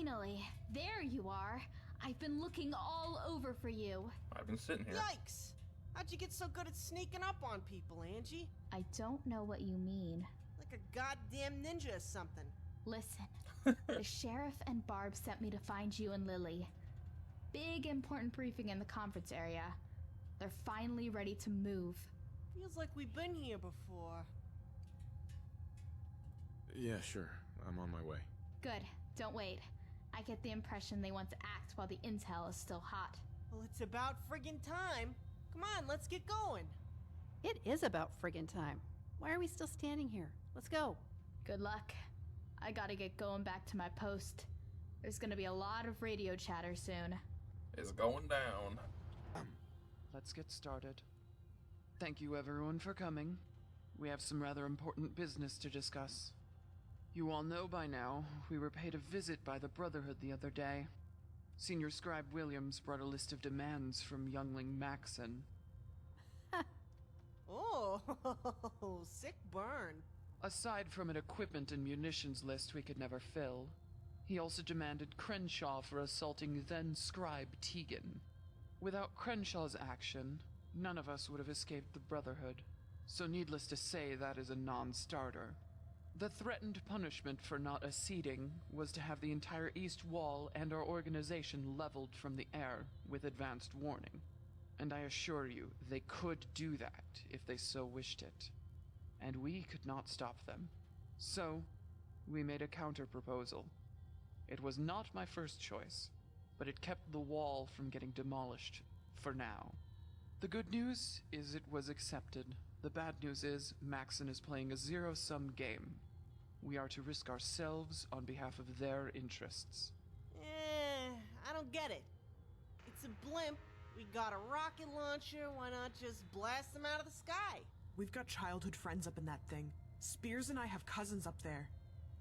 Finally, there you are. I've been looking all over for you. I've been sitting here. Yikes! How'd you get so good at sneaking up on people, Angie? I don't know what you mean. Like a goddamn ninja or something. Listen, the sheriff and Barb sent me to find you and Lily. Big important briefing in the conference area. They're finally ready to move. Feels like we've been here before. Yeah, sure. I'm on my way. Good, don't wait. I get the impression they want to act while the intel is still hot. Well, it's about friggin' time. Come on, let's get going. It is about friggin' time. Why are we still standing here? Let's go. Good luck. I gotta get going back to my post. There's gonna be a lot of radio chatter soon. It's going down. Let's get started. Thank you everyone for coming. We have some rather important business to discuss. You all know by now, we were paid a visit by the Brotherhood the other day. Senior Scribe Williams brought a list of demands from youngling Maxon. Oh, sick burn. Aside from an equipment and munitions list we could never fill, he also demanded Crenshaw for assaulting then-Scribe Tegan. Without Crenshaw's action, none of us would have escaped the Brotherhood, so needless to say that is a non-starter. The threatened punishment for not acceding was to have the entire East Wall and our organization leveled from the air with advanced warning. And I assure you, they could do that if they so wished it. And we could not stop them. So, we made a counter-proposal. It was not my first choice, but it kept the wall from getting demolished, for now. The good news is it was accepted. The bad news is Maxon is playing a zero-sum game. We are to risk ourselves on behalf of their interests. I don't get it. It's a blimp. We got a rocket launcher. Why not just blast them out of the sky? We've got childhood friends up in that thing. Spears and I have cousins up there.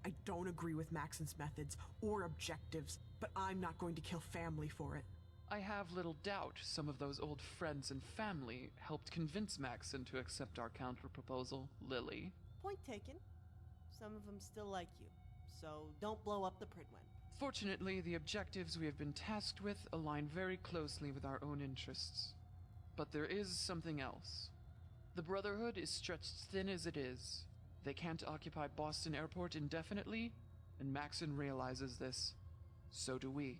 I don't agree with Maxon's methods or objectives, but I'm not going to kill family for it. I have little doubt some of those old friends and family helped convince Maxon to accept our counter-proposal, Lily. Point taken. Some of them still like you, so don't blow up the Pridwen. Fortunately, the objectives we have been tasked with align very closely with our own interests. But there is something else. The Brotherhood is stretched thin as it is. They can't occupy Boston Airport indefinitely, and Maxon realizes this. So do we.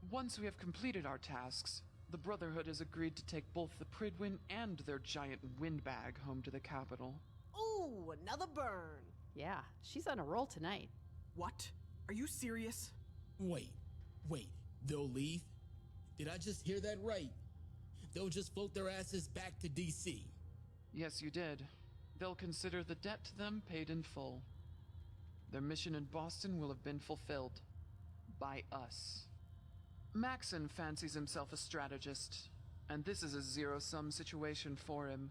Once we have completed our tasks, the Brotherhood has agreed to take both the Pridwen and their giant windbag home to the capital. Ooh, another burn. Yeah, she's on a roll tonight. What? Are you serious? Wait. They'll leave? Did I just hear that right? They'll just float their asses back to DC. Yes, you did. They'll consider the debt to them paid in full. Their mission in Boston will have been fulfilled. By us. Maxon fancies himself a strategist, and this is a zero-sum situation for him.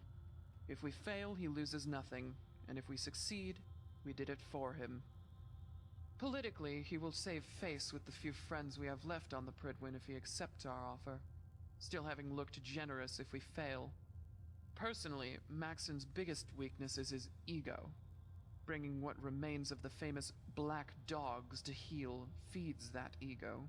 If we fail, he loses nothing, and if we succeed, we did it for him. Politically, he will save face with the few friends we have left on the Pridwen if he accepts our offer, still having looked generous if we fail. Personally, Maxon's biggest weakness is his ego. Bringing what remains of the famous Black Dogs to heel feeds that ego.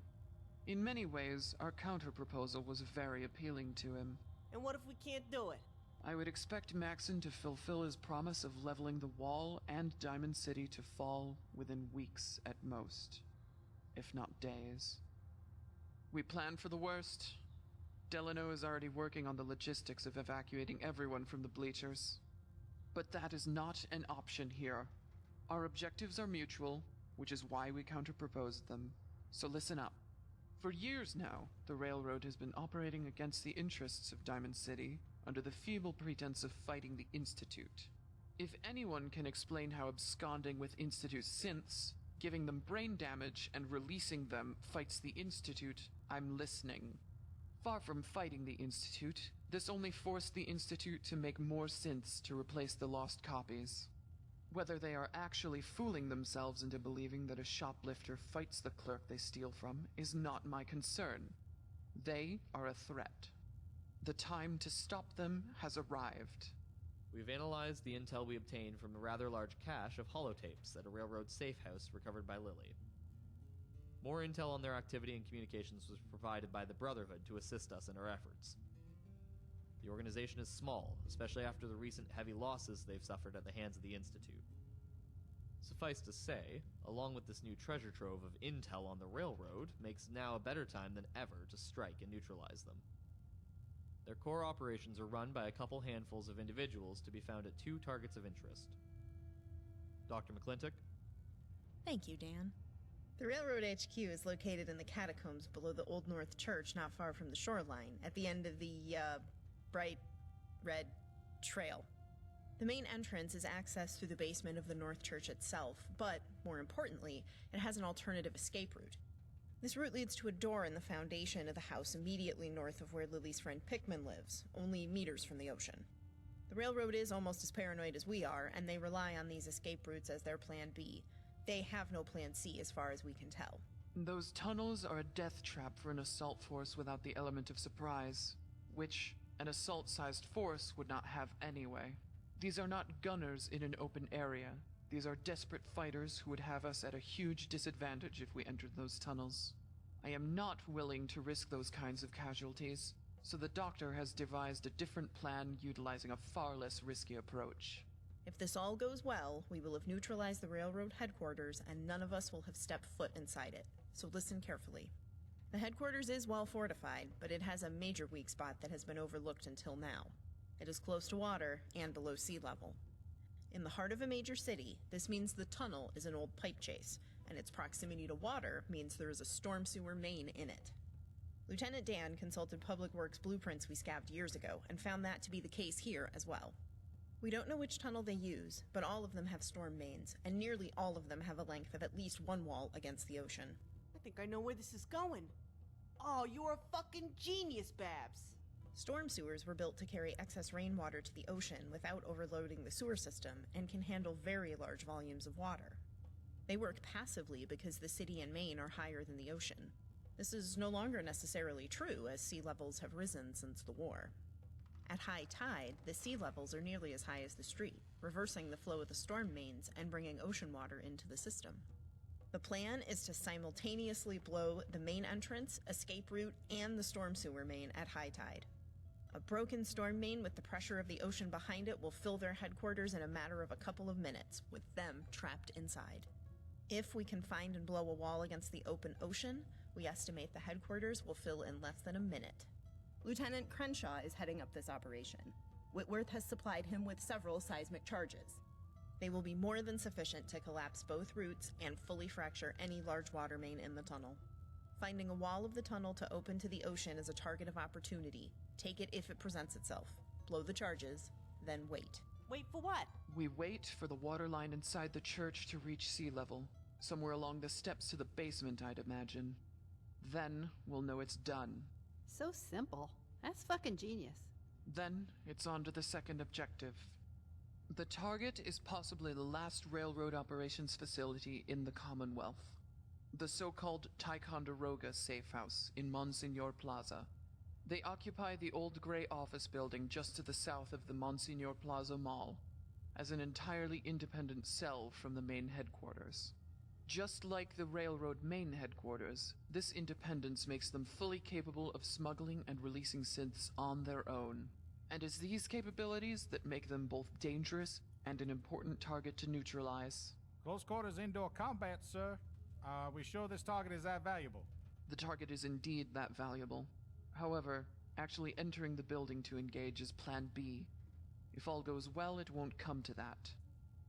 In many ways, our counter-proposal was very appealing to him. And what if we can't do it? I would expect Maxon to fulfill his promise of leveling the Wall and Diamond City to fall within weeks at most, if not days. We plan for the worst. Delano is already working on the logistics of evacuating everyone from the bleachers. But that is not an option here. Our objectives are mutual, which is why we counter-proposed them. So listen up. For years now, the railroad has been operating against the interests of Diamond City under the feeble pretense of fighting the Institute. If anyone can explain how absconding with Institute synths, giving them brain damage, and releasing them fights the Institute, I'm listening. Far from fighting the Institute, this only forced the Institute to make more synths to replace the lost copies. Whether they are actually fooling themselves into believing that a shoplifter fights the clerk they steal from is not my concern. They are a threat. The time to stop them has arrived. We've analyzed the intel we obtained from a rather large cache of holotapes at a railroad safe house recovered by Lily. More intel on their activity and communications was provided by the Brotherhood to assist us in our efforts. The organization is small, especially after the recent heavy losses they've suffered at the hands of the Institute. Suffice to say, along with this new treasure trove of intel on the railroad, makes now a better time than ever to strike and neutralize them. Their core operations are run by a couple handfuls of individuals to be found at 2 targets of interest. Dr. McClintock? Thank you, Dan. The Railroad HQ is located in the catacombs below the Old North Church, not far from the shoreline, at the end of the, bright red trail. The main entrance is accessed through the basement of the North Church itself, but, more importantly, it has an alternative escape route. This route leads to a door in the foundation of the house immediately north of where Lily's friend Pickman lives, only meters from the ocean. The railroad is almost as paranoid as we are, and they rely on these escape routes as their plan B. They have no plan C as far as we can tell. Those tunnels are a death trap for an assault force without the element of surprise, which an assault-sized force would not have anyway. These are not gunners in an open area. These are desperate fighters who would have us at a huge disadvantage if we entered those tunnels. I am not willing to risk those kinds of casualties, so the Doctor has devised a different plan utilizing a far less risky approach. If this all goes well, we will have neutralized the railroad headquarters and none of us will have stepped foot inside it. So listen carefully. The headquarters is well fortified, but it has a major weak spot that has been overlooked until now. It is close to water and below sea level. In the heart of a major city, this means the tunnel is an old pipe chase, and its proximity to water means there is a storm sewer main in it. Lieutenant Dan consulted Public Works blueprints we scabbed years ago and found that to be the case here as well. We don't know which tunnel they use, but all of them have storm mains, and nearly all of them have a length of at least one wall against the ocean. I think I know where this is going. Oh, you're a fucking genius, Babs. Storm sewers were built to carry excess rainwater to the ocean without overloading the sewer system and can handle very large volumes of water. They work passively because the city and Maine are higher than the ocean. This is no longer necessarily true as sea levels have risen since the war. At high tide, the sea levels are nearly as high as the street, reversing the flow of the storm mains and bringing ocean water into the system. The plan is to simultaneously blow the main entrance, escape route, and the storm sewer main at high tide. A broken storm main with the pressure of the ocean behind it will fill their headquarters in a matter of a couple of minutes, with them trapped inside. If we can find and blow a wall against the open ocean, we estimate the headquarters will fill in less than a minute. Lieutenant Crenshaw is heading up this operation. Whitworth has supplied him with several seismic charges. They will be more than sufficient to collapse both routes and fully fracture any large water main in the tunnel. Finding a wall of the tunnel to open to the ocean is a target of opportunity. Take it if it presents itself. Blow the charges, then wait. Wait for what? We wait for the water line inside the church to reach sea level, somewhere along the steps to the basement, I'd imagine. Then we'll know it's done. So simple. That's fucking genius. Then it's on to the second objective. The target is possibly the last railroad operations facility in the Commonwealth. The so-called Ticonderoga Safe House in Monsignor Plaza. They occupy the old gray office building just to the south of the Monsignor Plaza Mall, as an entirely independent cell from the main headquarters. Just like the railroad main headquarters, this independence makes them fully capable of smuggling and releasing synths on their own. And it's these capabilities that make them both dangerous and an important target to neutralize. Close quarters indoor combat, sir. We sure this target is that valuable? The target is indeed that valuable. However, actually entering the building to engage is Plan B. If all goes well, it won't come to that.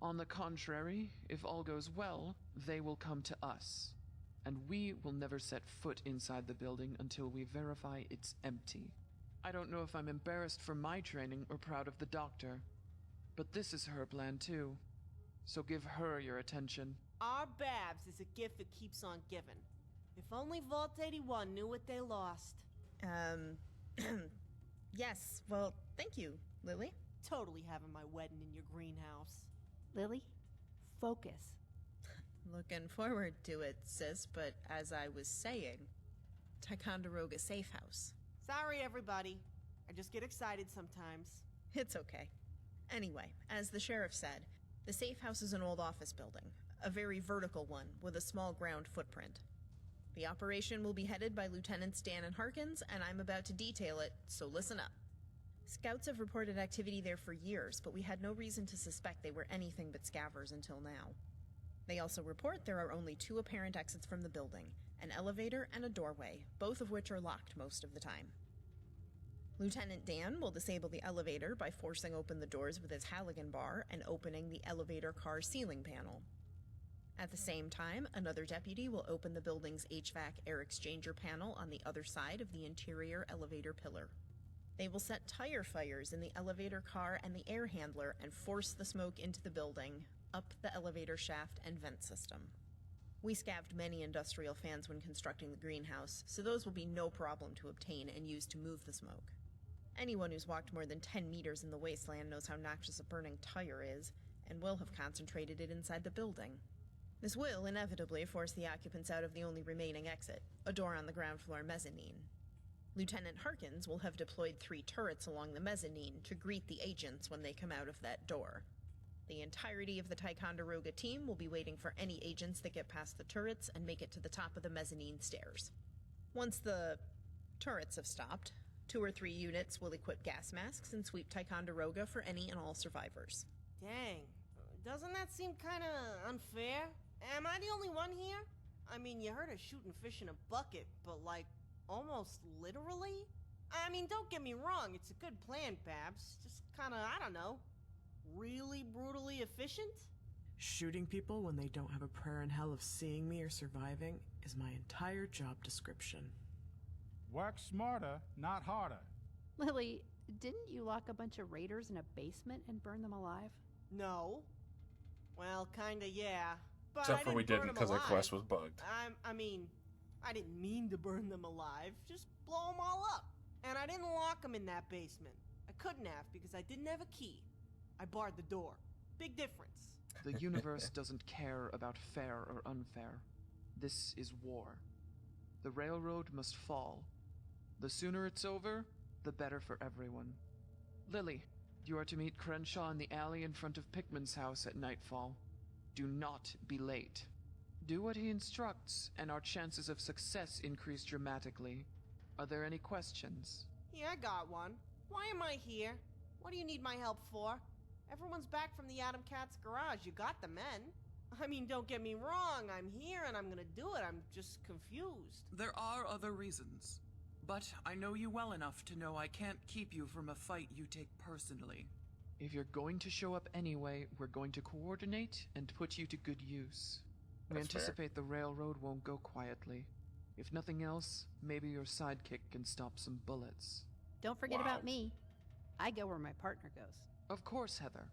On the contrary, if all goes well, they will come to us. And we will never set foot inside the building until we verify it's empty. I don't know if I'm embarrassed for my training or proud of the Doctor, but this is her plan too. So give her your attention. Our Babs is a gift that keeps on giving. If only Vault 81 knew what they lost. Yes, well, thank you, Lily. Totally having my wedding in your greenhouse. Lily, focus. Looking forward to it, sis, but as I was saying, Ticonderoga Safe House. Sorry, everybody. I just get excited sometimes. It's okay. Anyway, as the sheriff said, the safe house is an old office building, a very vertical one with a small ground footprint. The operation will be headed by Lieutenants Dan and Harkins, and I'm about to detail it, so listen up. Scouts have reported activity there for years, but we had no reason to suspect they were anything but scavvers until now. They also report there are only 2 apparent exits from the building, an elevator and a doorway, both of which are locked most of the time. Lieutenant Dan will disable the elevator by forcing open the doors with his Halligan bar and opening the elevator car ceiling panel. At the same time, another deputy will open the building's HVAC air exchanger panel on the other side of the interior elevator pillar. They will set tire fires in the elevator car and the air handler and force the smoke into the building, up the elevator shaft and vent system. We scavved many industrial fans when constructing the greenhouse, so those will be no problem to obtain and use to move the smoke. Anyone who's walked more than 10 meters in the wasteland knows how noxious a burning tire is, and will have concentrated it inside the building. This will inevitably force the occupants out of the only remaining exit, a door on the ground floor mezzanine. Lieutenant Harkins will have deployed 3 turrets along the mezzanine to greet the agents when they come out of that door. The entirety of the Ticonderoga team will be waiting for any agents that get past the turrets and make it to the top of the mezzanine stairs. Once the turrets have stopped, 2 or 3 units will equip gas masks and sweep Ticonderoga for any and all survivors. Dang. Doesn't that seem kinda unfair? Am I the only one here? I mean, you heard of shooting fish in a bucket, but like, almost literally? I mean, don't get me wrong, it's a good plan, Babs. Just kinda, I don't know, really brutally efficient? Shooting people when they don't have a prayer in hell of seeing me or surviving is my entire job description. Work smarter, not harder. Lily, didn't you lock a bunch of raiders in a basement and burn them alive? No. Well, kinda, yeah. But Except I for we burn didn't them because our alive. quest was bugged. I mean, I didn't mean to burn them alive. Just blow them all up. And I didn't lock them in that basement. I couldn't have because I didn't have a key. I barred the door. Big difference. The universe doesn't care about fair or unfair. This is war. The railroad must fall. The sooner it's over, the better for everyone. Lily, you are to meet Crenshaw in the alley in front of Pickman's house at nightfall. Do not be late. Do what he instructs, and our chances of success increase dramatically. Are there any questions? Yeah, I got one. Why am I here? What do you need my help for? Everyone's back from the Atom Cat's garage. You got the men. I mean, don't get me wrong. I'm here and I'm gonna do it. I'm just confused. There are other reasons. But I know you well enough to know I can't keep you from a fight you take personally. If you're going to show up anyway, we're going to coordinate and put you to good use. We That's fair. anticipate the railroad won't go quietly. If nothing else, maybe your sidekick can stop some bullets. Don't forget Wow. about me. I go where my partner goes. Of course, Heather.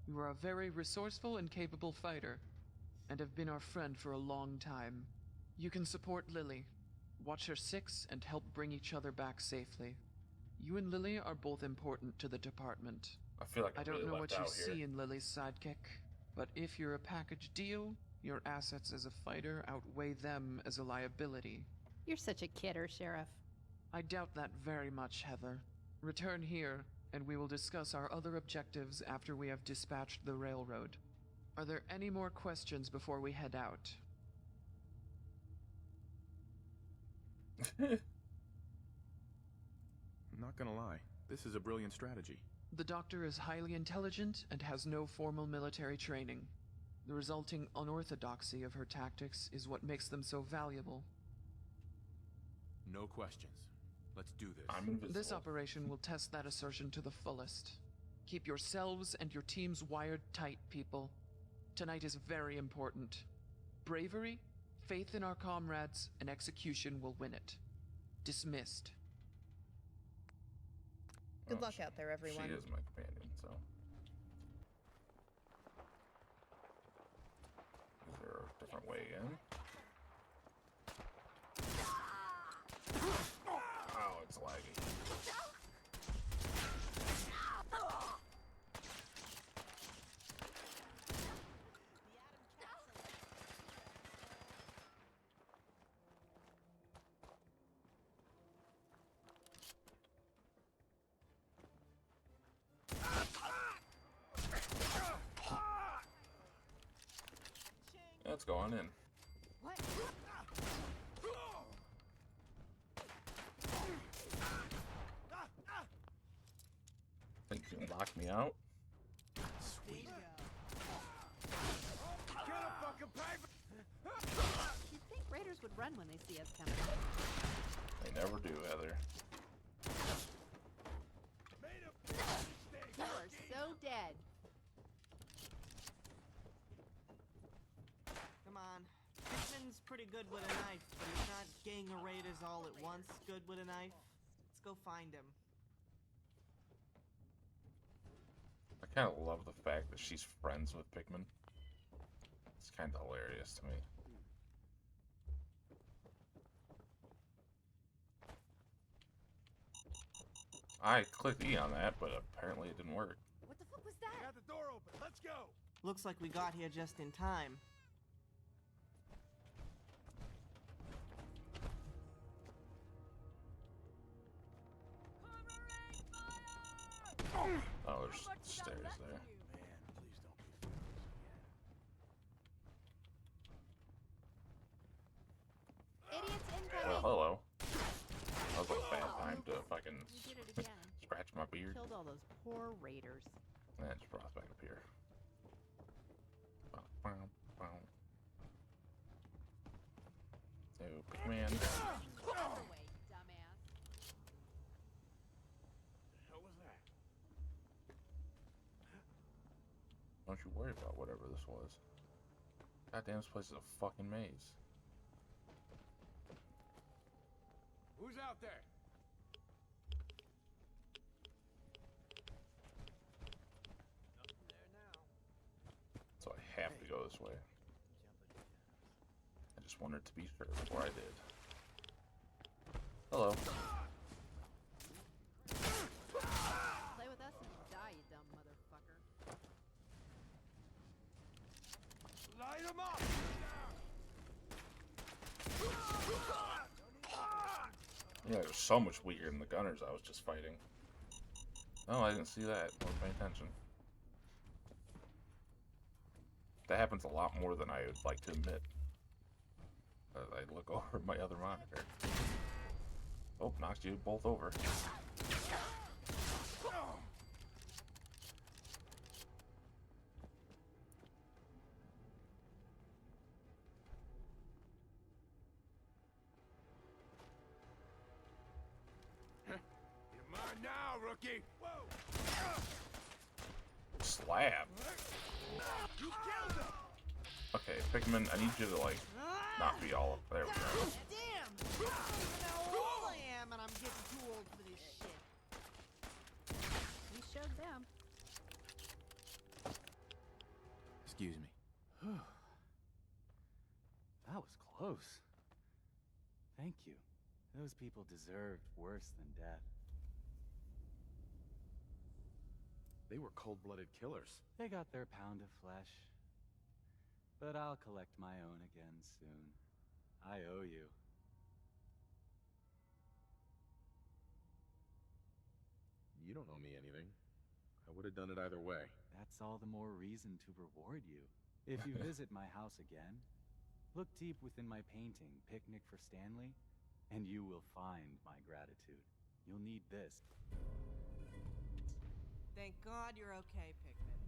You are a very resourceful and capable fighter, and have been our friend for a long time. You can support Lily, watch her 6, and help bring each other back safely. You and Lily are both important to the department. I feel like I I'm don't really know left what you out here. see in Lily's sidekick, but if you're a package deal, your assets as a fighter outweigh them as a liability. You're such a kidder, Sheriff. I doubt that very much, Heather. Return here, and we will discuss our other objectives after we have dispatched the railroad. Are there any more questions before we head out? I'm not gonna lie, this is a brilliant strategy. The doctor is highly intelligent and has no formal military training. The resulting unorthodoxy of her tactics is what makes them so valuable. No questions. Let's do this. I'm invisible. This operation will test that assertion to the fullest. Keep yourselves and your teams wired tight, people. Tonight is very important. Bravery, faith in our comrades, and execution will win it. Dismissed. Good Oh, luck out there, everyone. She is my companion, so. Is there a different way in? Oh, it's laggy. Let's go on in. knock me out. Sweet. You'd think raiders would run when they see us coming. They never do, Heather. You are so dead. Come on. Pikmin's pretty good with a knife, but he's not gang of raiders all at once good with a knife. Let's go find him. I kind of love the fact that she's friends with Pikmin. It's kind of hilarious to me. I clicked E on that, but apparently it didn't work. What the fuck was that? Got the door open. Let's go. Looks like we got here just in time. Oh, there's stairs there. Idiots incoming. Well, hello. That was like a bad time to fucking You did it again. scratch my beard. Killed all those poor raiders. And it just brought us back up here. Bow, bow, bow. So, Pikmin. Other way, dumbass. What was that? Don't you worry about whatever this was. Goddamn, this place is a fucking maze. Who's out there? Nothing there now. So I have to go this way. I just wanted to be sure before I did. Hello. Play with us and die, you dumb motherfucker. Light him up! Yeah, there's so much weaker than the gunners I was just fighting. Oh, I didn't see that. I wasn't paying attention. That happens a lot more than I would like to admit. I look over at my other monitor. Oh, knocked you both over. You're mine now, rookie. Whoa! Slab. You killed him. Okay, Pikmin, I need you to like not be all up. There we go. Damn! I don't even know how old I am, and I'm getting too old for this shit. We showed them. Excuse me. That was close. Thank you. Those people deserved worse than death. They were cold-blooded killers. They got their pound of flesh. But I'll collect my own again soon. I owe you. You don't owe me anything. I would have done it either way. That's all the more reason to reward you. If you visit my house again, look deep within my painting, Picnic for Stanley, and you will find my gratitude. You'll need this. Thank God you're okay, Pikmin.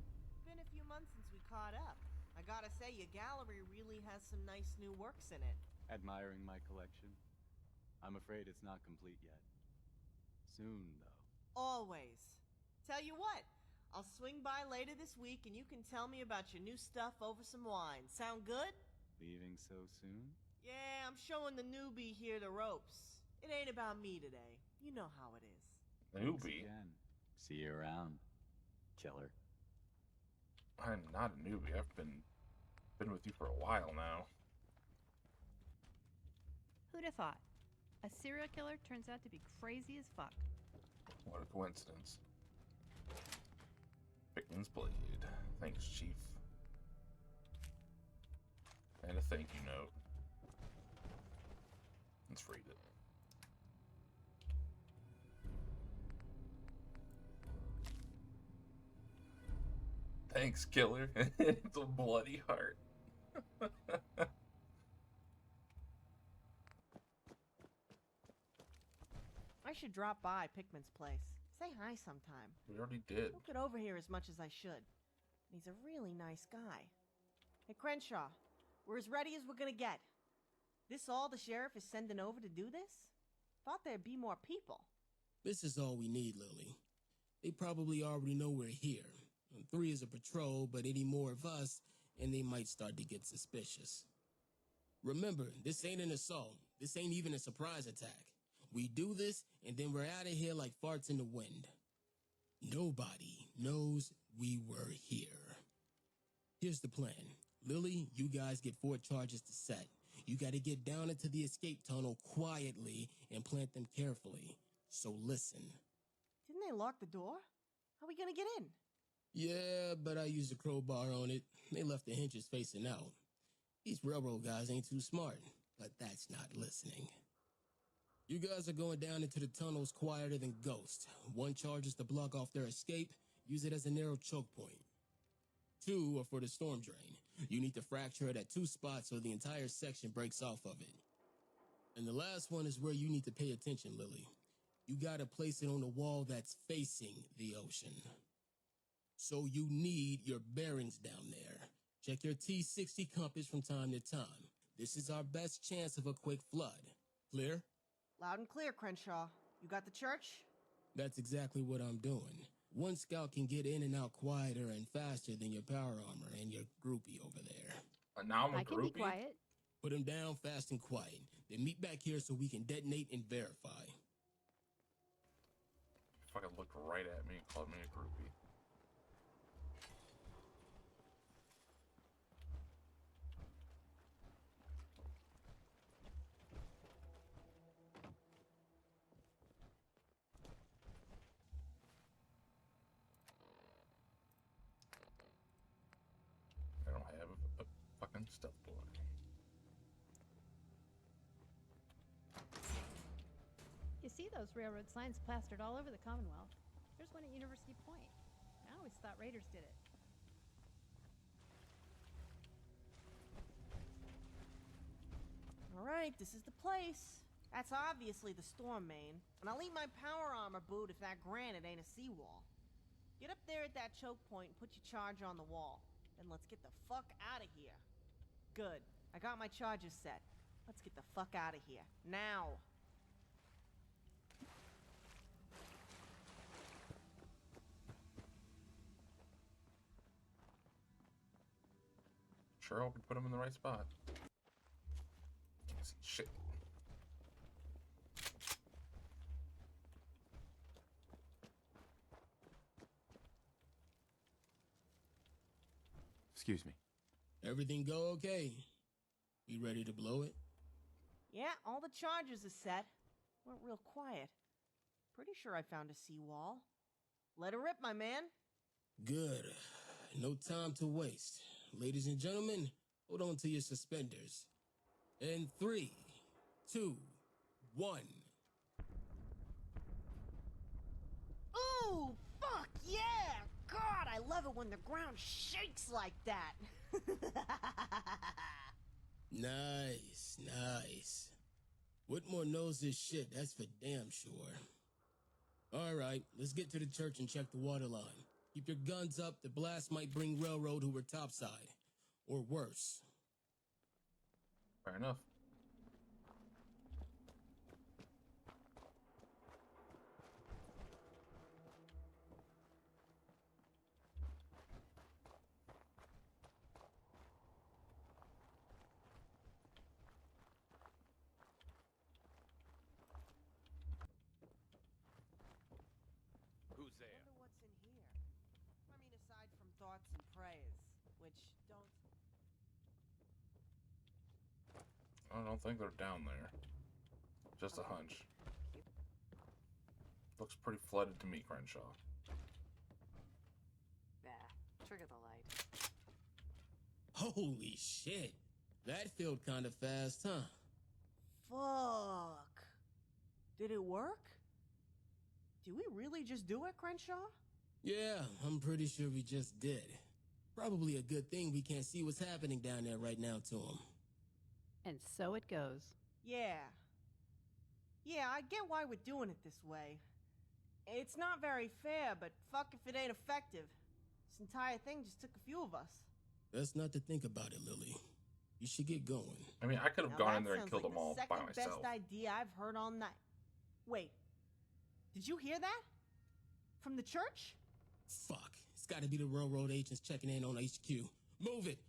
Been a few months since we caught up. I gotta say, your gallery really has some nice new works in it. Admiring my collection? I'm afraid it's not complete yet. Soon, though. Always. Tell you what, I'll swing by later this week and you can tell me about your new stuff over some wine. Sound good? Leaving so soon? Yeah, I'm showing the newbie here the ropes. It ain't about me today. You know how it is. Newbie? Again. See you around, killer. I'm not a newbie. I've been with you for a while now. Who'd have thought? A serial killer turns out to be crazy as fuck. What a coincidence. Pikmin's blade. Thanks, Chief. And a thank you note. Let's read it. Thanks, killer. It's a bloody heart. I should drop by Pikmin's place. Say hi sometime. We already did. Don't get over here as much as I should. He's a really nice guy. Hey, Crenshaw, we're as ready as we're gonna get. This all the sheriff is sending over to do this? Thought there'd be more people. This is all we need, Lily. They probably already know we're here. 3 is a patrol, but any more of us, and they might start to get suspicious. Remember, this ain't an assault. This ain't even a surprise attack. We do this, and then we're out of here like farts in the wind. Nobody knows we were here. Here's the plan. Lily, you guys get 4 charges to set. You gotta get down into the escape tunnel quietly and plant them carefully. So listen. Didn't they lock the door? How are we gonna get in? Yeah, but I used a crowbar on it. They left the hinges facing out. These railroad guys ain't too smart, but that's not listening. You guys are going down into the tunnels quieter than ghosts. 1 charge is to block off their escape. Use it as a narrow choke point. 2 are for the storm drain. You need to fracture it at 2 spots so the entire section breaks off of it. And the last one is where you need to pay attention, Lily. You gotta place it on the wall that's facing the ocean. So you need your bearings down there. Check your T60 compass from time to time. This is our best chance of a quick flood. Clear? Loud and clear, Crenshaw. You got the church? That's exactly what I'm doing. 1 scout can get in and out quieter and faster than your power armor and your groupie over there. Now I'm a I can be groupie? quiet. Put him down fast and quiet. Then meet back here so we can detonate and verify. Fucking looked right at me and called me a groupie. I don't have a fucking stealth board. You see those railroad signs plastered all over the Commonwealth. There's one at University Point. I always thought raiders did it. Alright, this is the place. That's obviously the storm main, and I'll eat my power armor boot if that granite ain't a seawall. Get up there at that choke point and put your charge on the wall. Then let's get the fuck out of here. Good. I got my charges set. Let's get the fuck out of here. Now! Sure hope we put him in the right spot. Can't see shit. Excuse me. Everything go okay? We ready to blow it? Yeah, all the charges are set. Went real quiet. Pretty sure I found a seawall. Let her rip, my man. Good. No time to waste. Ladies and gentlemen, hold on to your suspenders. In 3, 2, 1. Ooh, fuck yeah! God, I love it when the ground shakes like that. Nice, nice. Whitmore knows his shit, that's for damn sure. Alright, let's get to the church and check the water line. Keep your guns up, the blast might bring railroad who were topside. Or worse. Fair enough. Who's there? Wonder what's in here. I mean, aside from thoughts and prayers, which don't... I don't think they're down there. Just a hunch. Looks pretty flooded to me, Crenshaw. Trigger the light. Holy shit. That felt kind of fast, huh? Fuck. Did it work? Did we really just do it, Crenshaw? Yeah, I'm pretty sure we just did. Probably a good thing we can't see what's happening down there right now to him. And so it goes. Yeah. Yeah, I get why we're doing it this way. It's not very fair, but fuck if it ain't effective. This entire thing just took a few of us. Best not to think about it, Lily. You should get going. I mean, I could have Now gone that in there and sounds killed like them all the by second myself. best idea I've heard all night. Wait, did you hear that? From the church? Fuck. It's gotta be the railroad agents checking in on HQ. Move it!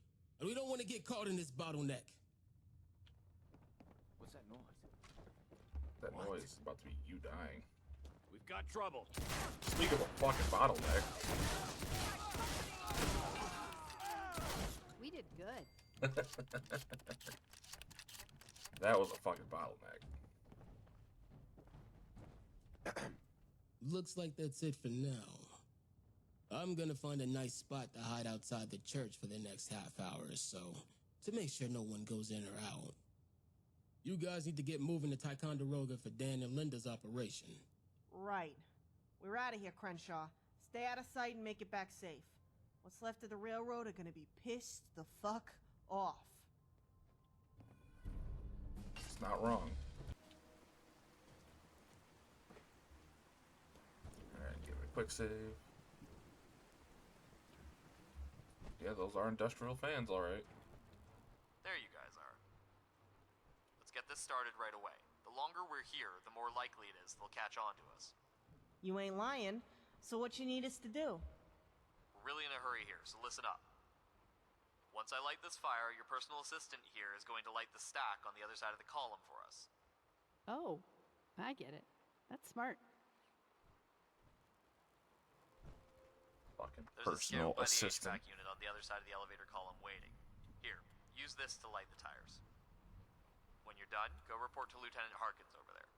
And we don't want to get caught in this bottleneck. What's that noise? That noise is about to be you dying. We've got trouble. Speak of a fucking bottleneck. We did good. That was a fucking bottleneck. Looks like that's it for now. I'm gonna find a nice spot to hide outside the church for the next half hour or so, to make sure no one goes in or out. You guys need to get moving to Ticonderoga for Dan and Linda's operation. Right. We're out of here, Crenshaw. Stay out of sight and make it back safe. What's left of the railroad are gonna be pissed the fuck off. It's not wrong. Alright, give it a quick save. Yeah, those are industrial fans, alright. There you guys are. Let's get this started right away. The longer we're here, the more likely it is they'll catch on to us. You ain't lying, so what you need us to do? We're really in a hurry here, so listen up. Once I light this fire, your personal assistant here is going to light the stack on the other side of the column for us. Oh, I get it. That's smart. Fucking There's a personal scout by the assistant. HVAC unit on the other side of the elevator column waiting. Here, use this to light the tires. When you're done, go report to Lieutenant Harkins over there.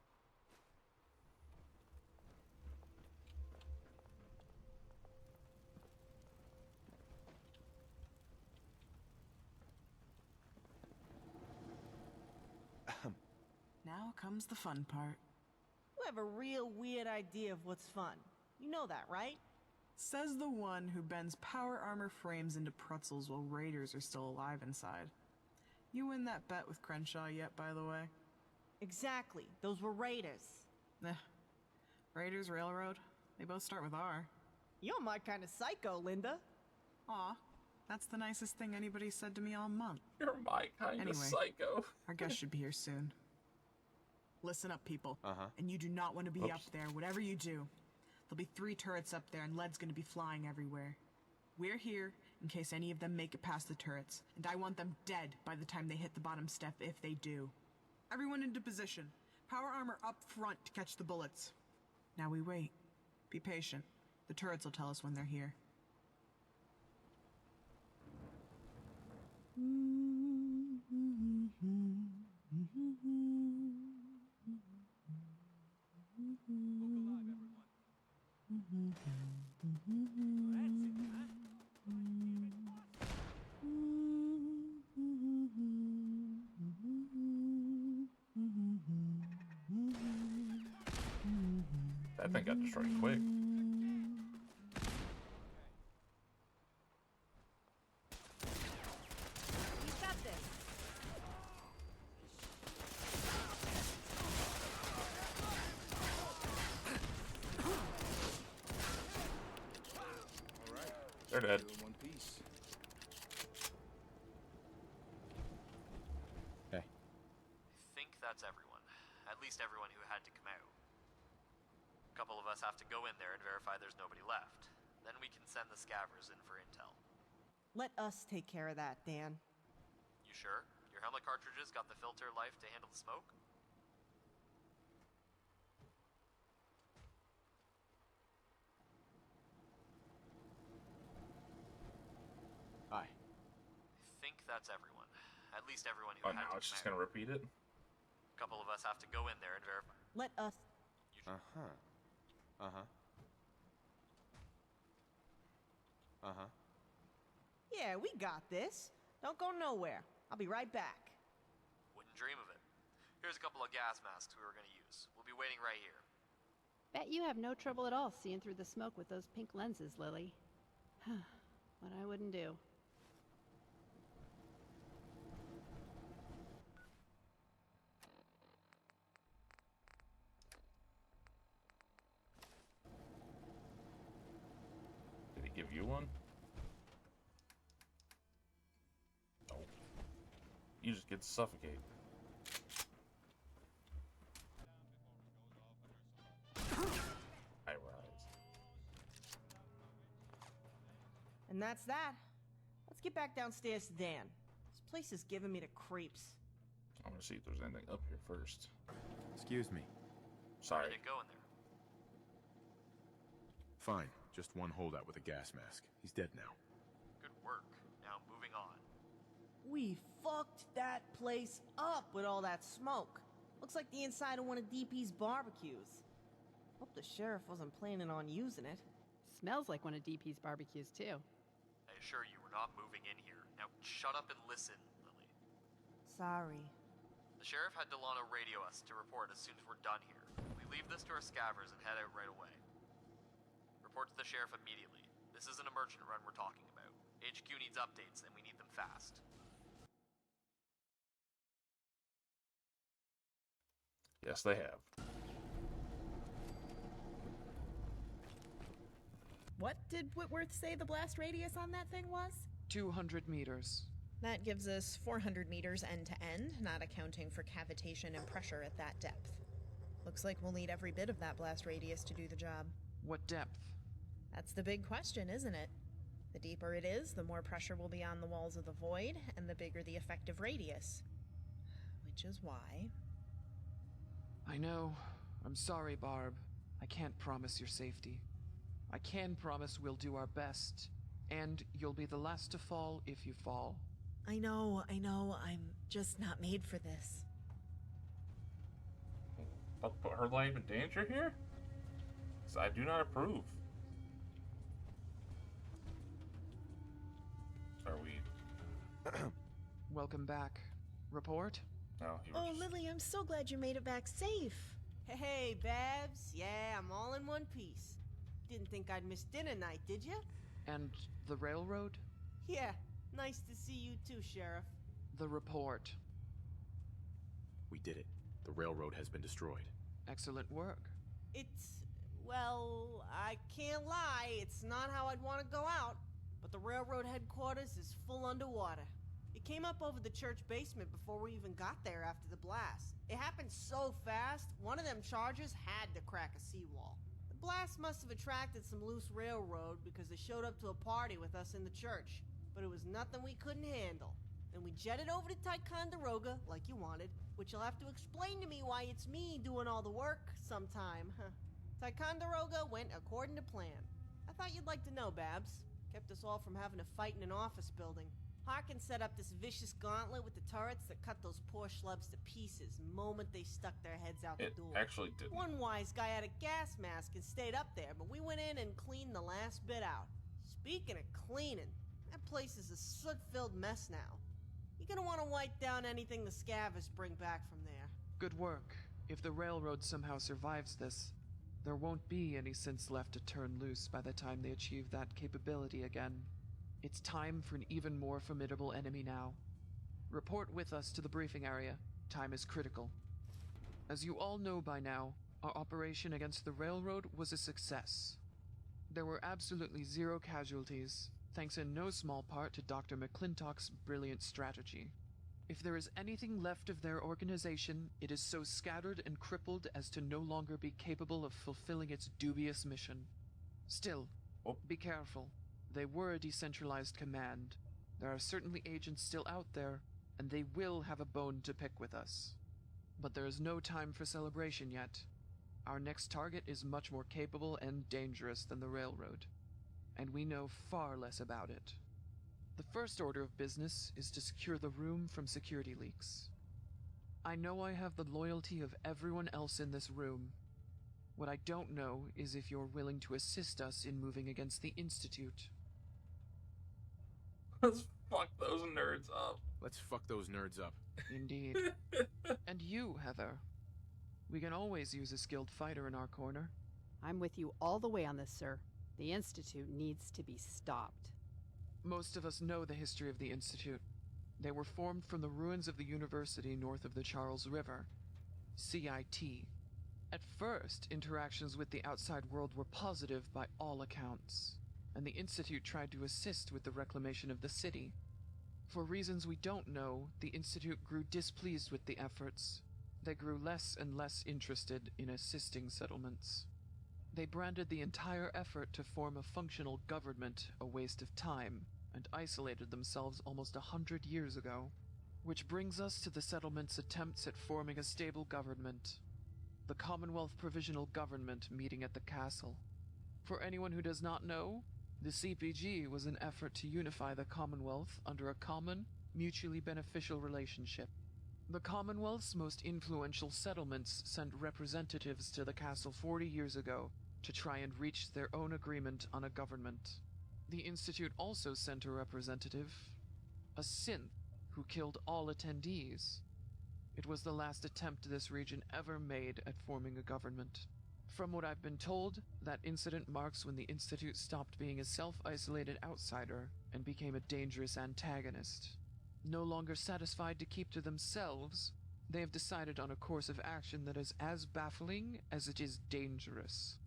Now comes the fun part. You have a real weird idea of what's fun. You know that, right? Says the one who bends power armor frames into pretzels while raiders are still alive inside. You win that bet with Crenshaw yet, by the way? Exactly. Those were raiders. Raiders, Railroad, they both start with R. You're my kind of psycho, Linda. Aw, that's the nicest thing anybody said to me all month. You're my kind of psycho. Our guest should be here soon. Listen up, people. And you do not want to be up there, whatever you do. There'll be 3 turrets up there, and lead's gonna be flying everywhere. We're here in case any of them make it past the turrets, and I want them dead by the time they hit the bottom step if they do. Everyone into position. Power armor up front to catch the bullets. Now we wait. Be patient. The turrets will tell us when they're here. That thing got destroyed quick. You got this. They're dead. One piece. Hey. I think that's everyone. At least everyone who had to come out. A couple of us have to go in there and verify there's nobody left. Then we can send the scavvers in for intel. Let us take care of that, Dan. You sure? Your helmet cartridges got the filter life to handle the smoke? Hi. I think that's everyone. At least everyone who Oh, had now to it's come just out. gonna repeat it? A couple of us have to go in there and verify. Let us. Yeah, we got this. Don't go nowhere. I'll be right back. Wouldn't dream of it. Here's a couple of gas masks we were going to use. We'll be waiting right here. Bet you have no trouble at all seeing through the smoke with those pink lenses, Lily. What I wouldn't do. You just get to suffocate. I rise. And that's that. Let's get back downstairs to Dan. This place is giving me the creeps. I'm gonna see if there's anything up here first. Excuse me. Sorry. Get going there. Fine. Just one holdout with a gas mask. He's dead now. Good work. Now moving on. We fucked that place up with all that smoke. Looks like the inside of one of DP's barbecues. Hope the sheriff wasn't planning on using it. Smells like one of DP's barbecues, too. I assure you we're not moving in here. Now shut up and listen, Lily. Sorry. The sheriff had Delano radio us to report as soon as we're done here. We leave this to our scavvers and head out right away. Report to the sheriff immediately. This is an emergent run we're talking about. HQ needs updates and we need them fast. Yes, they have. What did Whitworth say the blast radius on that thing was? 200 meters. That gives us 400 meters end to end, not accounting for cavitation and pressure at that depth. Looks like we'll need every bit of that blast radius to do the job. What depth? That's the big question, isn't it? The deeper it is, the more pressure will be on the walls of the void, and the bigger the effective radius. Which is why... I know. I'm sorry, Barb. I can't promise your safety. I can promise we'll do our best, and you'll be the last to fall if you fall. I know, I'm just not made for this. I'll put her life in danger here? 'Cause I do not approve. Are we... Welcome back. Report? No, Oh, Lily, I'm so glad you made it back safe. Hey, Babs. Yeah, I'm all in one piece. Didn't think I'd miss dinner night, did you? And the railroad? Yeah, nice to see you too, Sheriff. The report. We did it. The railroad has been destroyed. Excellent work. Well, I can't lie, it's not how I'd want to go out. But the railroad headquarters is full underwater. It came up over the church basement before we even got there after the blast. It happened so fast, one of them chargers had to crack a seawall. The blast must have attracted some loose railroad because they showed up to a party with us in the church. But it was nothing we couldn't handle. And we jetted over to Ticonderoga, like you wanted, which you'll have to explain to me why it's me doing all the work sometime. Ticonderoga went according to plan. I thought you'd like to know, Babs. Kept us all from having to fight in an office building. Harkin set up this vicious gauntlet with the turrets that cut those poor schlubs to pieces the moment they stuck their heads out the door. It actually didn't. One wise guy had a gas mask and stayed up there, but we went in and cleaned the last bit out. Speaking of cleaning, that place is a soot-filled mess now. You're gonna want to wipe down anything the scavvers bring back from there. Good work. If the railroad somehow survives this, there won't be any sense left to turn loose by the time they achieve that capability again. It's time for an even more formidable enemy now. Report with us to the briefing area. Time is critical. As you all know by now, our operation against the railroad was a success. There were absolutely zero casualties, thanks in no small part to Dr. McClintock's brilliant strategy. If there is anything left of their organization, it is so scattered and crippled as to no longer be capable of fulfilling its dubious mission. Still, be careful. They were a decentralized command. There are certainly agents still out there, and they will have a bone to pick with us. But there is no time for celebration yet. Our next target is much more capable and dangerous than the railroad, and we know far less about it. The first order of business is to secure the room from security leaks. I know I have the loyalty of everyone else in this room. What I don't know is if you're willing to assist us in moving against the Institute. Let's fuck those nerds up. Let's fuck those nerds up. Indeed. And you, Heather. We can always use a skilled fighter in our corner. I'm with you all the way on this, sir. The Institute needs to be stopped. Most of us know the history of the Institute. They were formed from the ruins of the university north of the Charles River, CIT. At first, interactions with the outside world were positive by all accounts, and the Institute tried to assist with the reclamation of the city. For reasons we don't know, the Institute grew displeased with the efforts. They grew less and less interested in assisting settlements. They branded the entire effort to form a functional government a waste of time, and isolated themselves almost 100 years ago. Which brings us to the settlement's attempts at forming a stable government. The Commonwealth Provisional Government meeting at the castle. For anyone who does not know, the CPG was an effort to unify the Commonwealth under a common, mutually beneficial relationship. The Commonwealth's most influential settlements sent representatives to the castle 40 years ago to try and reach their own agreement on a government. The Institute also sent a representative, a synth, who killed all attendees. It was the last attempt this region ever made at forming a government. From what I've been told, that incident marks when the Institute stopped being a self-isolated outsider and became a dangerous antagonist. No longer satisfied to keep to themselves, they have decided on a course of action that is as baffling as it is dangerous.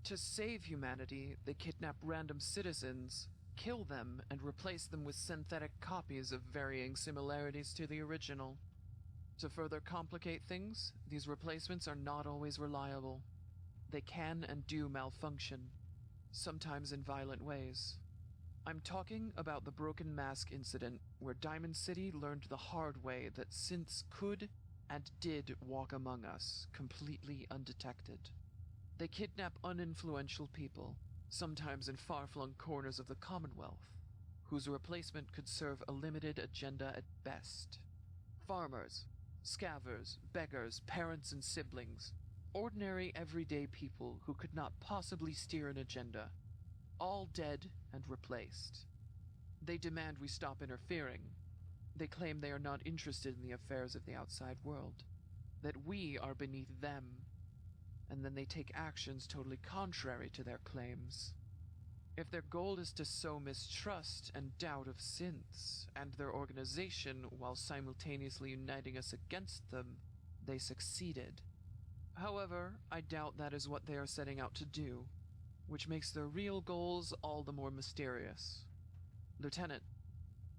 To save humanity, they kidnap random citizens, kill them, and replace them with synthetic copies of varying similarities to the original. To further complicate things, these replacements are not always reliable. They can and do malfunction, sometimes in violent ways. I'm talking about the Broken Mask incident, where Diamond City learned the hard way that synths could and did walk among us, completely undetected. They kidnap uninfluential people, sometimes in far-flung corners of the Commonwealth, whose replacement could serve a limited agenda at best. Farmers, scavengers, beggars, parents and siblings, ordinary everyday people who could not possibly steer an agenda, all dead and replaced. They demand we stop interfering. They claim they are not interested in the affairs of the outside world, that we are beneath them, and then they take actions totally contrary to their claims. If their goal is to sow mistrust and doubt of synths and their organization while simultaneously uniting us against them, they succeeded. However, I doubt that is what they are setting out to do, which makes their real goals all the more mysterious. Lieutenant.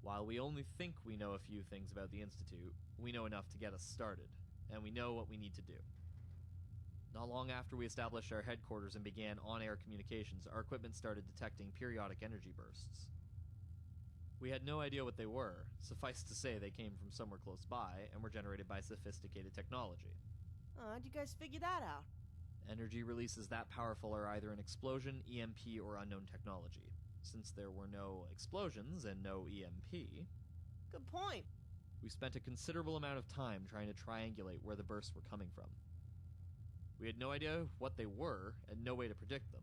While we only think we know a few things about the Institute, we know enough to get us started, and we know what we need to do. Not long after we established our headquarters and began on-air communications, our equipment started detecting periodic energy bursts. We had no idea what they were. Suffice to say, they came from somewhere close by and were generated by sophisticated technology. How'd you guys figure that out? Energy releases that powerful are either an explosion, EMP, or unknown technology. Since there were no explosions and no EMP... Good point. We spent a considerable amount of time trying to triangulate where the bursts were coming from. We had no idea what they were and no way to predict them.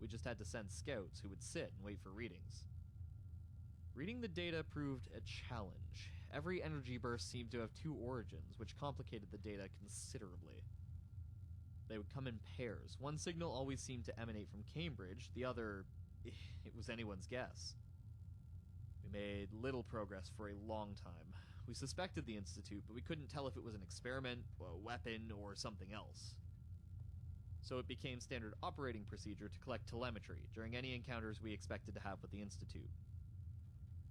We just had to send scouts who would sit and wait for readings. Reading the data proved a challenge. Every energy burst seemed to have two origins, which complicated the data considerably. They would come in pairs. One signal always seemed to emanate from Cambridge, the other... it was anyone's guess. We made little progress for a long time. We suspected the Institute, but we couldn't tell if it was an experiment, a weapon, or something else. So it became standard operating procedure to collect telemetry during any encounters we expected to have with the Institute.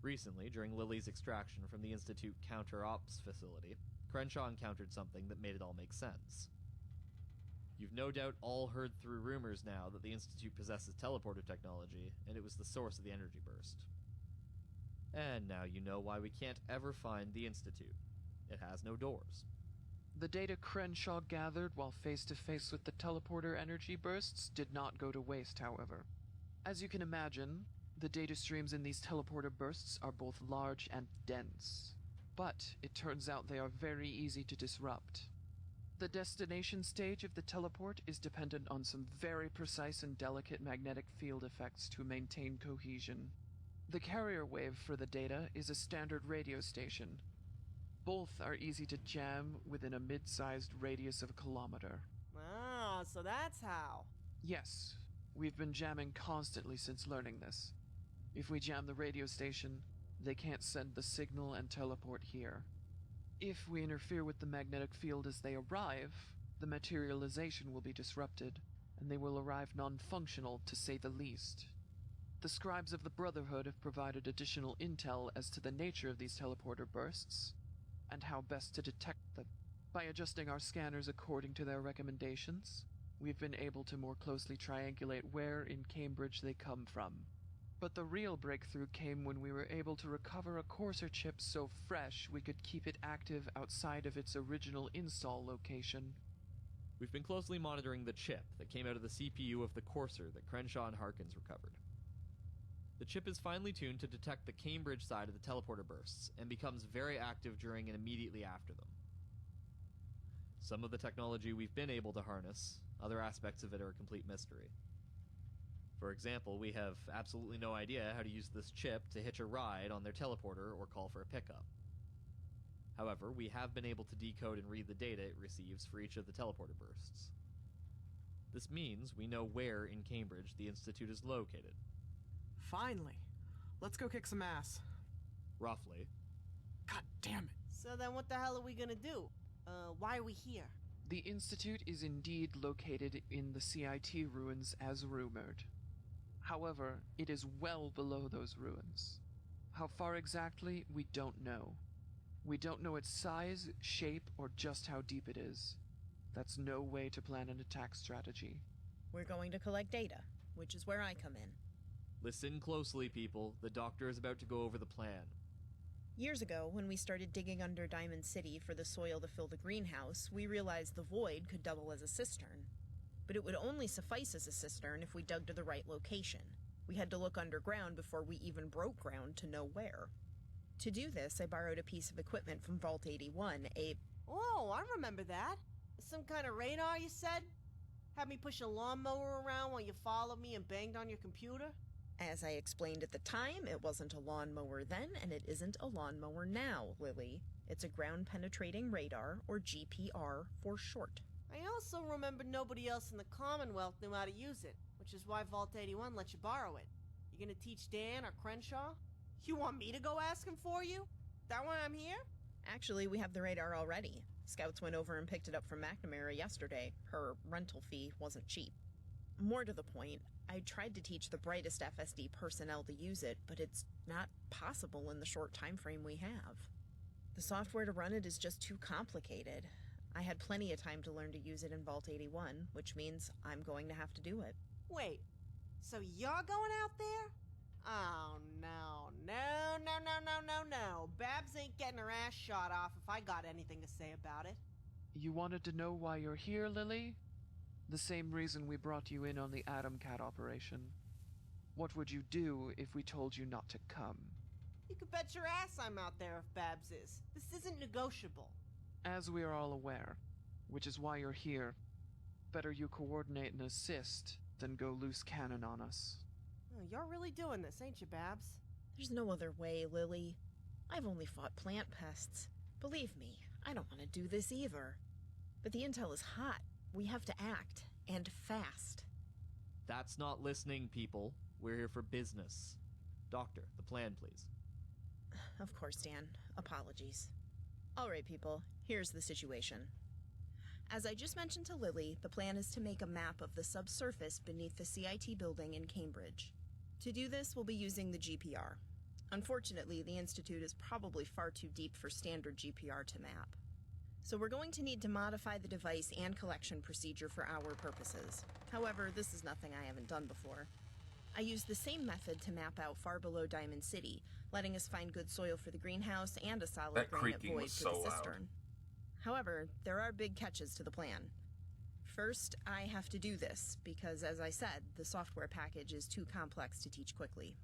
Recently, during Lily's extraction from the Institute counter-ops facility, Crenshaw encountered something that made it all make sense. You've no doubt all heard through rumors now that the Institute possesses teleporter technology, and it was the source of the energy burst. And now you know why we can't ever find the Institute. It has no doors. The data Crenshaw gathered while face-to-face with the teleporter energy bursts did not go to waste, however. As you can imagine, the data streams in these teleporter bursts are both large and dense. But it turns out they are very easy to disrupt. The destination stage of the teleport is dependent on some very precise and delicate magnetic field effects to maintain cohesion. The carrier wave for the data is a standard radio station. Both are easy to jam within a mid-sized radius of a kilometer. Ah, so that's how. Yes, we've been jamming constantly since learning this. If we jam the radio station, they can't send the signal and teleport here. If we interfere with the magnetic field as they arrive, the materialization will be disrupted, and they will arrive non-functional to say the least. The scribes of the Brotherhood have provided additional intel as to the nature of these teleporter bursts, and how best to detect them. By adjusting our scanners according to their recommendations, we've been able to more closely triangulate where in Cambridge they come from. But the real breakthrough came when we were able to recover a Courser chip so fresh we could keep it active outside of its original install location. We've been closely monitoring the chip that came out of the CPU of the Courser that Crenshaw and Harkins recovered. The chip is finely tuned to detect the Cambridge side of the teleporter bursts and becomes very active during and immediately after them. Some of the technology we've been able to harness, other aspects of it are a complete mystery. For example, we have absolutely no idea how to use this chip to hitch a ride on their teleporter or call for a pickup. However, we have been able to decode and read the data it receives for each of the teleporter bursts. This means we know where in Cambridge the Institute is located. Finally. Let's go kick some ass. Roughly. God damn it. So then what the hell are we gonna do? Why are we here? The Institute is indeed located in the CIT ruins as rumored. However, it is well below those ruins. How far exactly, we don't know. We don't know its size, shape, or just how deep it is. That's no way to plan an attack strategy. We're going to collect data, which is where I come in. Listen closely, people. The doctor is about to go over the plan. Years ago, when we started digging under Diamond City for the soil to fill the greenhouse, we realized the void could double as a cistern. But it would only suffice as a cistern if we dug to the right location. We had to look underground before we even broke ground to know where. To do this, I borrowed a piece of equipment from Vault 81, Oh, I remember that. Some kind of radar, you said? Had me push a lawnmower around while you followed me and banged on your computer? As I explained at the time, it wasn't a lawnmower then, and it isn't a lawnmower now, Lily. It's a ground-penetrating radar, or GPR for short. I also remember nobody else in the Commonwealth knew how to use it, which is why Vault 81 let you borrow it. You gonna teach Dan or Crenshaw? You want me to go ask him for you? That why I'm here? Actually, we have the radar already. Scouts went over and picked it up from McNamara yesterday. Her rental fee wasn't cheap. More to the point, I tried to teach the brightest FSD personnel to use it, but it's not possible in the short time frame we have. The software to run it is just too complicated. I had plenty of time to learn to use it in Vault 81, which means I'm going to have to do it. Wait, so you're going out there? Oh, no. Babs ain't getting her ass shot off if I got anything to say about it. You wanted to know why you're here, Lily? The same reason we brought you in on the Atom Cat operation. What would you do if we told you not to come? You could bet your ass I'm out there if Babs is. This isn't negotiable. As we are all aware, which is why you're here, better you coordinate and assist than go loose cannon on us. Oh, you're really doing this, ain't you, Babs? There's no other way, Lily. I've only fought plant pests. Believe me, I don't want to do this either. But the intel is hot. We have to act, and fast. That's not listening, people. We're here for business. Doctor, the plan, please. Of course, Dan. Apologies. All right, people. Here's the situation. As I just mentioned to Lily, the plan is to make a map of the subsurface beneath the CIT building in Cambridge. To do this, we'll be using the GPR. Unfortunately, the Institute is probably far too deep for standard GPR to map. So we're going to need to modify the device and collection procedure for our purposes. However, this is nothing I haven't done before. I used the same method to map out far below Diamond City, letting us find good soil for the greenhouse and a solid granite void for the cistern. However, there are big catches to the plan. First, I have to do this, because as I said, the software package is too complex to teach quickly.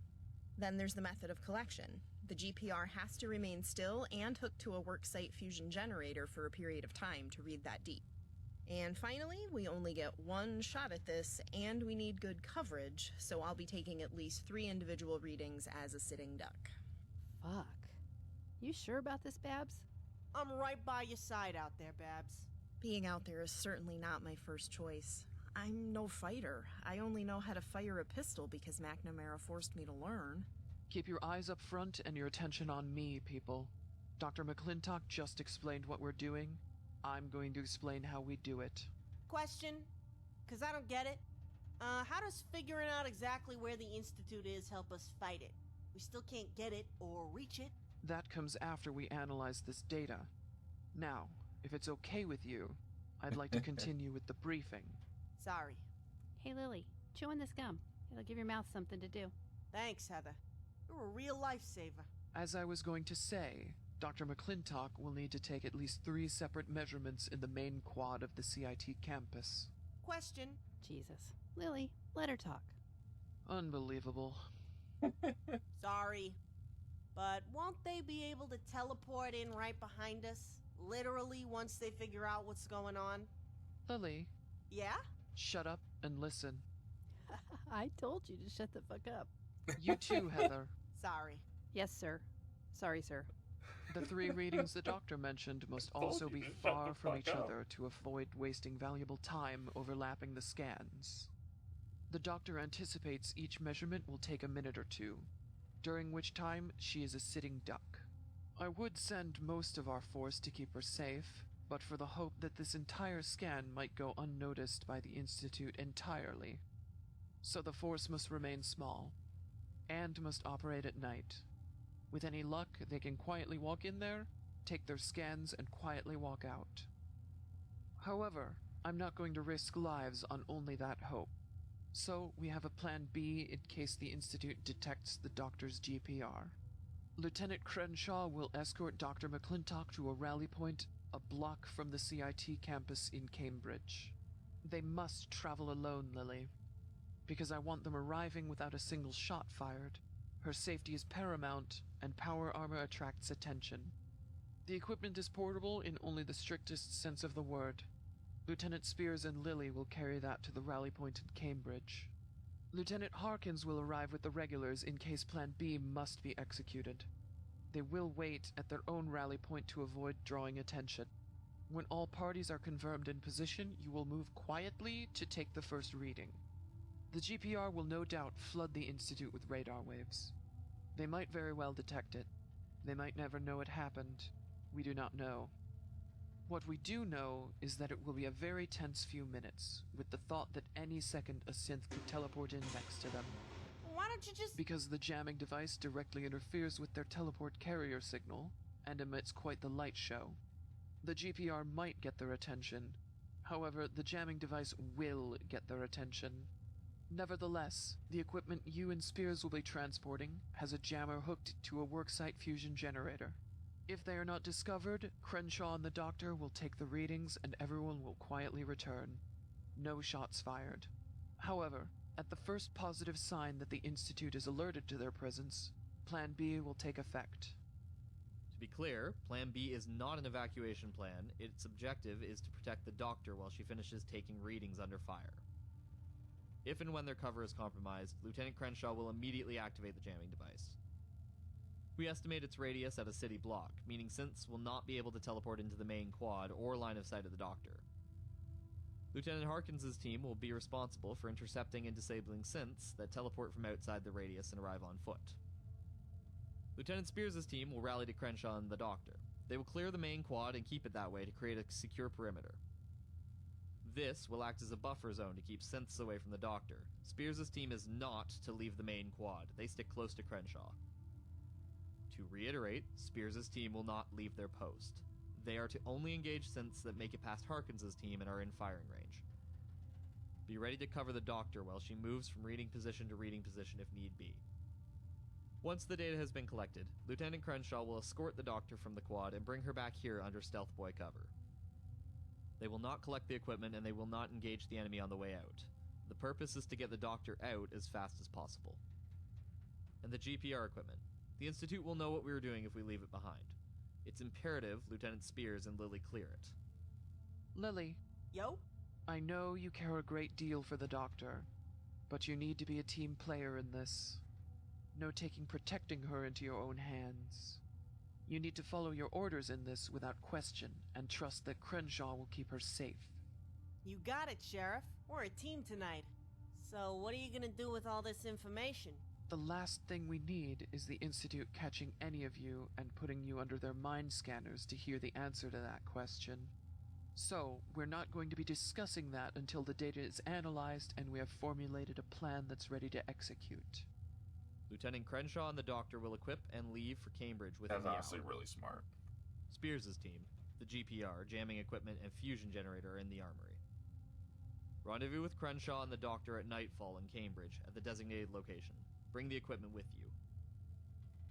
Then there's the method of collection. The GPR has to remain still and hooked to a worksite fusion generator for a period of time to read that deep. And finally, we only get one shot at this, and we need good coverage, so I'll be taking at least 3 individual readings as a sitting duck. Fuck. You sure about this, Babs? I'm right by your side out there, Babs. Being out there is certainly not my first choice. I'm no fighter. I only know how to fire a pistol because McNamara forced me to learn. Keep your eyes up front and your attention on me, people. Dr. McClintock just explained what we're doing. I'm going to explain how we do it. Question? 'Cause I don't get it. How does figuring out exactly where the Institute is help us fight it? We still can't get it or reach it. That comes after we analyze this data. Now, if it's okay with you, I'd like to continue with the briefing. Sorry. Hey, Lily, chew on this gum. It'll give your mouth something to do. Thanks, Heather. You're a real lifesaver. As I was going to say, Dr. McClintock will need to take at least 3 separate measurements in the main quad of the CIT campus. Question. Jesus. Lily, let her talk. Unbelievable. Sorry. But won't they be able to teleport in right behind us? Literally, once they figure out what's going on? Lily. Yeah? Shut up and listen. I told you to shut the fuck up. You too, Heather. Sorry. Yes, sir. Sorry, sir. The 3 readings the doctor mentioned must also be far from each other to avoid wasting valuable time overlapping the scans. The doctor anticipates each measurement will take a minute or 2, during which time she is a sitting duck. I would send most of our force to keep her safe, but for the hope that this entire scan might go unnoticed by the Institute entirely. So the force must remain small, and must operate at night. With any luck, they can quietly walk in there, take their scans, and quietly walk out. However, I'm not going to risk lives on only that hope. So we have a plan B in case the Institute detects the doctor's GPR. Lieutenant Crenshaw will escort Dr. McClintock to a rally point a block from the CIT campus in Cambridge. They must travel alone, Lily, because I want them arriving without a single shot fired. Her safety is paramount, and power armor attracts attention. The equipment is portable in only the strictest sense of the word. Lieutenant Spears and Lily will carry that to the rally point in Cambridge. Lieutenant Harkins will arrive with the regulars in case Plan B must be executed. They will wait at their own rally point to avoid drawing attention. When all parties are confirmed in position, you will move quietly to take the first reading. The GPR will no doubt flood the Institute with radar waves. They might very well detect it. They might never know it happened. We do not know. What we do know is that it will be a very tense few minutes, with the thought that any second a synth could teleport in next to them. Why don't you just... Because the jamming device directly interferes with their teleport carrier signal, and emits quite the light show. The GPR might get their attention. However, the jamming device will get their attention. Nevertheless, the equipment you and Spears will be transporting has a jammer hooked to a worksite fusion generator. If they are not discovered, Crenshaw and the doctor will take the readings and everyone will quietly return. No shots fired. However, at the first positive sign that the Institute is alerted to their presence, Plan B will take effect. To be clear, Plan B is not an evacuation plan. Its objective is to protect the doctor while she finishes taking readings under fire. If and when their cover is compromised, Lieutenant Crenshaw will immediately activate the jamming device. We estimate its radius at a city block, meaning synths will not be able to teleport into the main quad or line of sight of the doctor. Lieutenant Harkins' team will be responsible for intercepting and disabling synths that teleport from outside the radius and arrive on foot. Lieutenant Spears' team will rally to Crenshaw and the doctor. They will clear the main quad and keep it that way to create a secure perimeter. This will act as a buffer zone to keep synths away from the doctor. Spears' team is not to leave the main quad. They stick close to Crenshaw. To reiterate, Spears' team will not leave their post. They are to only engage synths that make it past Harkins' team and are in firing range. Be ready to cover the doctor while she moves from reading position to reading position if need be. Once the data has been collected, Lieutenant Crenshaw will escort the doctor from the quad and bring her back here under Stealth Boy cover. They will not collect the equipment and they will not engage the enemy on the way out. The purpose is to get the doctor out as fast as possible. And the GPR equipment. The Institute will know what we are doing if we leave it behind. It's imperative Lieutenant Spears and Lily clear it. Lily. Yo? I know you care a great deal for the doctor, but you need to be a team player in this. No taking protecting her into your own hands. You need to follow your orders in this without question and trust that Crenshaw will keep her safe. You got it, Sheriff. We're a team tonight. So what are you gonna do with all this information? The last thing we need is the Institute catching any of you and putting you under their mind scanners to hear the answer to that question. So, we're not going to be discussing that until the data is analyzed and we have formulated a plan that's ready to execute. Lieutenant Crenshaw and the doctor will equip and leave for Cambridge within That's the honestly hour. really smart. Spears' team, the GPR, jamming equipment, and fusion generator in the armory. Rendezvous with Crenshaw and the doctor at nightfall in Cambridge at the designated location. Bring the equipment with you.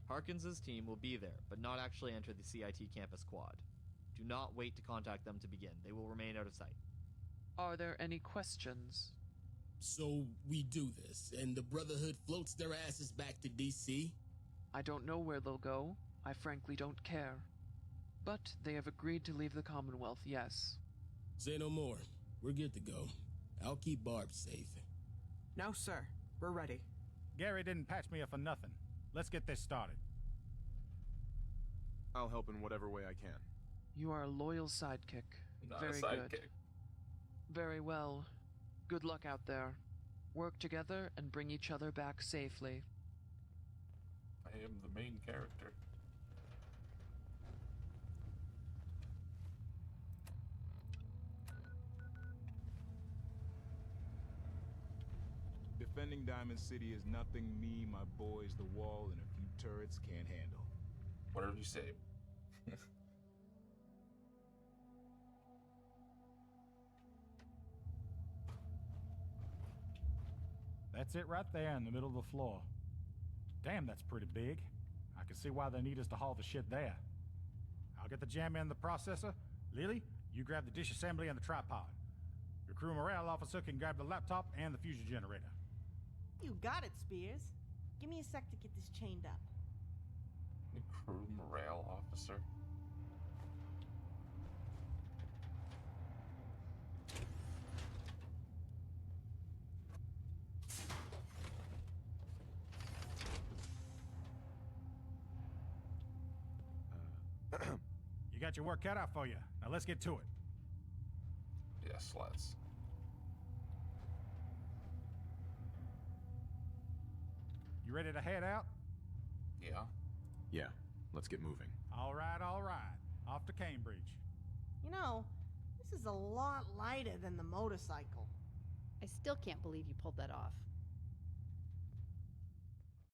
Harkins' team will be there, but not actually enter the CIT campus quad. Do not wait to contact them to begin. They will remain out of sight. Are there any questions? So we do this, and the Brotherhood floats their asses back to DC? I don't know where they'll go. I frankly don't care. But they have agreed to leave the Commonwealth, yes. Say no more. We're good to go. I'll keep Barb safe. No, sir. We're ready. Gary didn't patch me up for nothing. Let's get this started. I'll help in whatever way I can. You are a loyal sidekick. Not Very a sidekick. good. Very well. Good luck out there. Work together and bring each other back safely. I am the main character. Defending Diamond City is nothing me, my boys, the wall, and a few turrets can't handle. Whatever you say. That's it right there in the middle of the floor. Damn, that's pretty big. I can see why they need us to haul the shit there. I'll get the jammer and the processor. Lily, you grab the dish assembly and the tripod. Your crew morale officer can grab the laptop and the fusion generator. You got it, Spears. Give me a sec to get this chained up. The crew morale officer. You got your work cut out for you. Now let's get to it. Yes, let's. You ready to head out? Yeah. Yeah, let's get moving. All right, all right. Off to Cambridge. You know, this is a lot lighter than the motorcycle. I still can't believe you pulled that off.